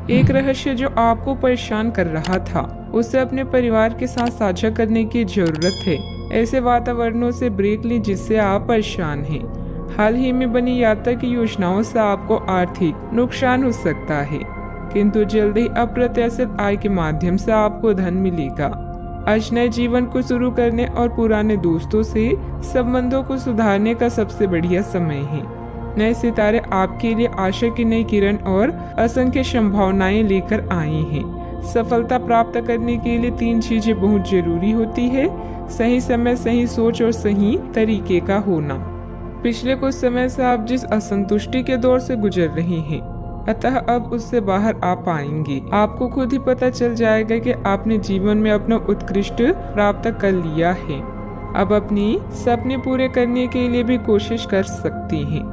एक रहस्य जो आपको परेशान कर रहा था, उसे अपने परिवार के साथ साझा करने की जरूरत है। ऐसे वातावरणों से ब्रेक लें जिससे आप परेशान हैं। हाल ही में बनी यात्रा की योजनाओं से आपको आर्थिक नुकसान हो सकता है, किंतु जल्द ही अप्रत्याशित आय के माध्यम से आपको धन मिलेगा। आज नए जीवन को शुरू करने और पुराने दोस्तों से संबंधों को सुधारने का सबसे बढ़िया समय है। नए सितारे आपके लिए आशा की नई किरण और असंख्य संभावनाएं लेकर आए हैं। सफलता प्राप्त करने के लिए 3 चीजें बहुत जरूरी होती है: सही समय, सही सोच और सही तरीके का होना। पिछले कुछ समय से आप जिस असंतुष्टि के दौर से गुजर रहे हैं, अतः अब उससे बाहर आ पाएंगे। आपको खुद ही पता चल जाएगा कि आपने जीवन में अपना उत्कृष्ट प्राप्त कर लिया है। अब अपनी सपने पूरे करने के लिए भी कोशिश कर सकते हैं।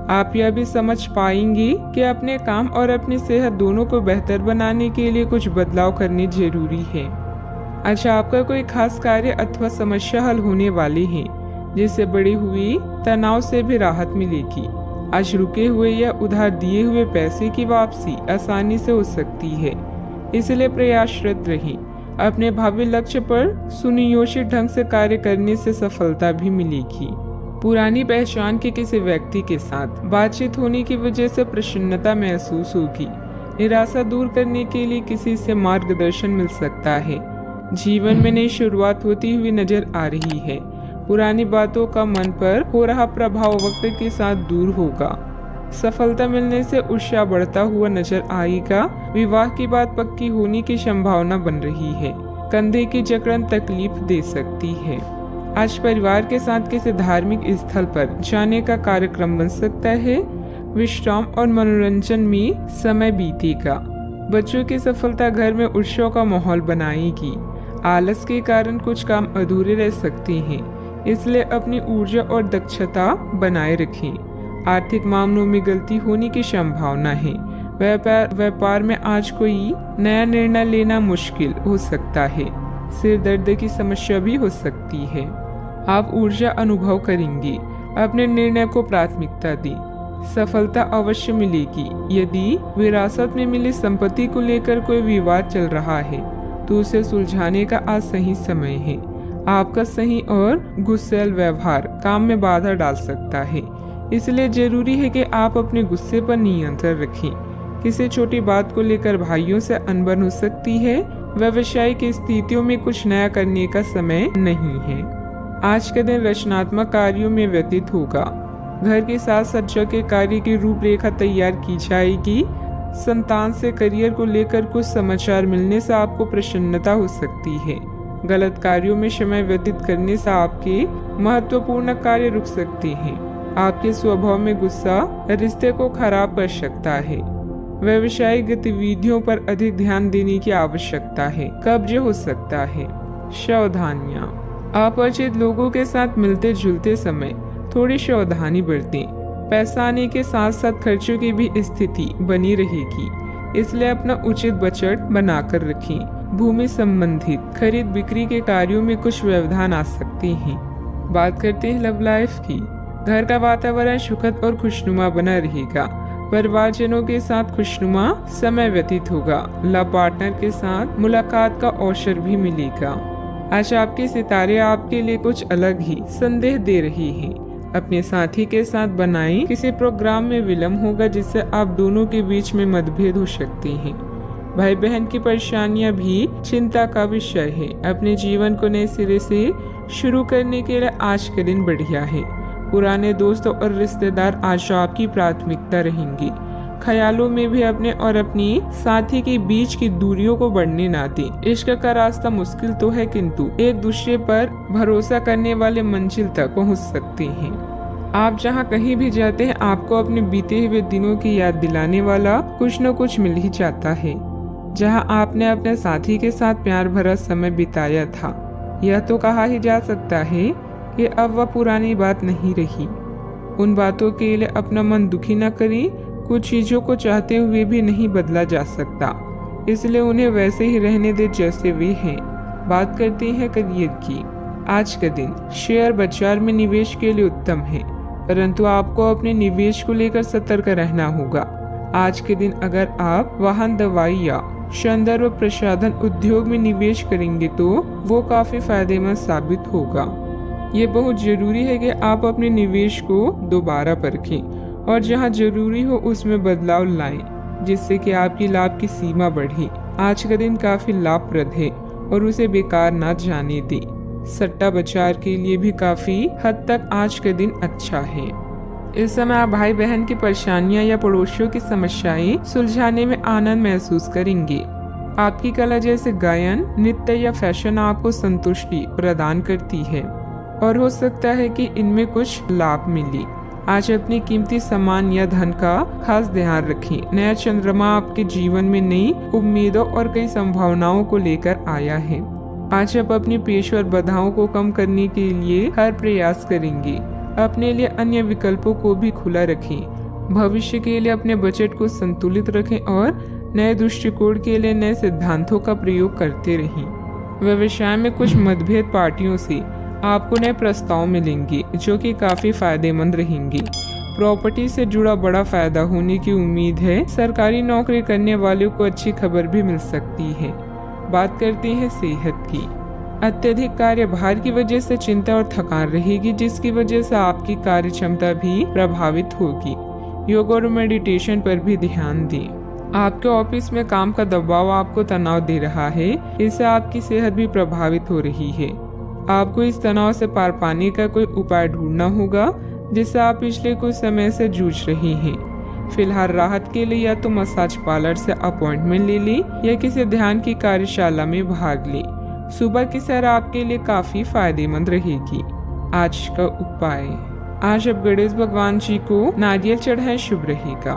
आप यह भी समझ पाएंगे कि अपने काम और अपनी सेहत दोनों को बेहतर बनाने के लिए कुछ बदलाव करने जरूरी है। अच्छा, आपका कोई खास कार्य अथवा समस्या हल होने वाली है, जिससे बढ़ी हुई तनाव से भी राहत मिलेगी। आज रुके हुए या उधार दिए हुए पैसे की वापसी आसानी से हो सकती है, इसलिए प्रयासरत रहें। अपने भावी लक्ष्य पर सुनियोजित ढंग से कार्य करने से सफलता भी मिलेगी। पुरानी पहचान के किसी व्यक्ति के साथ बातचीत होने की वजह से प्रसन्नता महसूस होगी। निराशा दूर करने के लिए किसी से मार्गदर्शन मिल सकता है। जीवन में नई शुरुआत होती हुई नजर आ रही है। पुरानी बातों का मन पर हो रहा प्रभाव वक्त के साथ दूर होगा। सफलता मिलने से उत्साह बढ़ता हुआ नजर आएगा। विवाह की बात पक्की होने की संभावना बन रही है। कंधे की जकड़न तकलीफ दे सकती है। आज परिवार के साथ किसी धार्मिक स्थल पर जाने का कार्यक्रम बन सकता है। विश्राम और मनोरंजन में समय बीतेगा। बच्चों की सफलता घर में उत्सव का माहौल बनाएगी। आलस के कारण कुछ काम अधूरे रह सकते हैं, इसलिए अपनी ऊर्जा और दक्षता बनाए रखें। आर्थिक मामलों में गलती होने की संभावना है। व्यापार में आज कोई नया निर्णय लेना मुश्किल हो सकता है। सिर दर्द की समस्या भी हो सकती है। आप ऊर्जा अनुभव करेंगे। अपने निर्णय को प्राथमिकता दें। सफलता अवश्य मिलेगी। यदि विरासत में मिली संपत्ति को लेकर कोई विवाद चल रहा है, तो उसे सुलझाने का आज सही समय है। आपका सही और गुस्सैल व्यवहार काम में बाधा डाल सकता है, इसलिए जरूरी है कि आप अपने गुस्से पर नियंत्रण रखें। किसी छोटी बात को लेकर भाइयों से अनबन हो सकती है। व्यवसायिक स्थितियों में कुछ नया करने का समय नहीं है। आज का दिन रचनात्मक कार्यों में व्यतीत होगा। घर की साज सज्जा के कार्य की रूपरेखा तैयार की जाएगी। संतान से करियर को लेकर कुछ समाचार मिलने से आपको प्रसन्नता हो सकती है। गलत कार्यों में समय व्यतीत करने से आपके महत्वपूर्ण कार्य रुक सकते हैं। आपके स्वभाव में गुस्सा रिश्ते को खराब कर सकता है। व्यवसायिक गतिविधियों पर अधिक ध्यान देने की आवश्यकता है। कब्ज हो सकता है। सावधानियां। अपरिचित लोगों के साथ मिलते जुलते समय थोड़ी सावधानी बरतें। पैसा आने के साथ साथ खर्चों की भी स्थिति बनी रहेगी, इसलिए अपना उचित बजट बनाकर रखें। भूमि संबंधित खरीद बिक्री के कार्यों में कुछ व्यवधान आ सकते हैं। बात करते हैं लव लाइफ की। घर का वातावरण सुखद और खुशनुमा बना रहेगा। परिवारजनों के साथ खुशनुमा समय व्यतीत होगा। लव पार्टनर के साथ मुलाकात का अवसर भी मिलेगा। आज आपके सितारे आपके लिए कुछ अलग ही संदेश दे रहे हैं। अपने साथी के साथ बनाएं। किसी प्रोग्राम में विलम्ब होगा, जिससे आप दोनों के बीच में मतभेद हो सकते हैं। भाई बहन की परेशानियां भी चिंता का विषय है। अपने जीवन को नए सिरे से शुरू करने के लिए आज का दिन बढ़िया है। पुराने दोस्तों और रिश्तेदार आज आपकी प्राथमिकता रहेंगे। ख्यालों में भी अपने और अपनी साथी के बीच की दूरियों को बढ़ने ना दें। इश्क का रास्ता मुश्किल तो है, किंतु एक दूसरे पर भरोसा करने वाले मंजिल तक पहुंच सकते हैं। आप जहां कहीं भी जाते हैं, आपको अपने बीते हुए दिनों की याद दिलाने वाला कुछ न कुछ मिल ही जाता है। जहां आपने अपने साथी के साथ प्यार भरा समय बिताया था, यह तो कहा ही जा सकता है कि अब वह पुरानी बात नहीं रही। उन बातों के लिए अपना मन दुखी न करें। कुछ चीजों को चाहते हुए भी नहीं बदला जा सकता, इसलिए उन्हें वैसे ही रहने दे जैसे वे हैं। बात करते हैं करियर की। आज का दिन शेयर बाजार में निवेश के लिए उत्तम है, परंतु आपको अपने निवेश को लेकर सतर्क रहना होगा। आज के दिन अगर आप वाहन, दवाई या सौंदर्य व प्रसाधन उद्योग में निवेश करेंगे तो वो काफी फायदेमंद साबित होगा। ये बहुत जरूरी है कि आप अपने निवेश को दोबारा परखें और जहां जरूरी हो उसमें बदलाव लाएं, जिससे कि आपकी लाभ की सीमा बढ़े। आज का दिन काफी लाभप्रद है और उसे बेकार ना जाने दें। सट्टा बाजार के लिए भी काफी हद तक आज का दिन अच्छा है। इस समय आप भाई बहन की परेशानियां या पड़ोसियों की समस्याएं सुलझाने में आनंद महसूस करेंगे। आपकी कला जैसे गायन, नृत्य या फैशन आपको संतुष्टि प्रदान करती है और हो सकता है कि इनमें कुछ लाभ मिले। आज अपनी कीमती सामान या धन का खास ध्यान रखें। नया चंद्रमा आपके जीवन में नई उम्मीदों और कई संभावनाओं को लेकर आया है। आज आप अपनी पेशेवर बाधाओं को कम करने के लिए हर प्रयास करेंगे। अपने लिए अन्य विकल्पों को भी खुला रखें। भविष्य के लिए अपने बजट को संतुलित रखें और नए दृष्टिकोण के लिए नए सिद्धांतों का प्रयोग करते रहें। व्यवसाय में कुछ मतभेद पार्टियों से आपको नए प्रस्ताव मिलेंगे जो कि काफी फायदेमंद रहेंगे। प्रॉपर्टी से जुड़ा बड़ा फायदा होने की उम्मीद है। सरकारी नौकरी करने वालों को अच्छी खबर भी मिल सकती है। बात करते हैं सेहत की। अत्यधिक कार्यभार की वजह से चिंता और थकान रहेगी, जिसकी वजह से आपकी कार्य क्षमता भी प्रभावित होगी। योग और मेडिटेशन पर भी ध्यान दें। आपके ऑफिस में काम का दबाव आपको तनाव दे रहा है, इससे आपकी सेहत भी प्रभावित हो रही है। आपको इस तनाव से पार पाने का कोई उपाय ढूंढना होगा जिससे आप पिछले कुछ समय से जूझ रहे हैं। फिलहाल राहत के लिए या तो मसाज पार्लर से अपॉइंटमेंट ले लें या किसी ध्यान की कार्यशाला में भाग लें। सुबह की सैर आपके लिए काफी फायदेमंद रहेगी। आज का उपाय, आज आप गणेश भगवान जी को नारियल चढ़ाएं, शुभ रहेगा।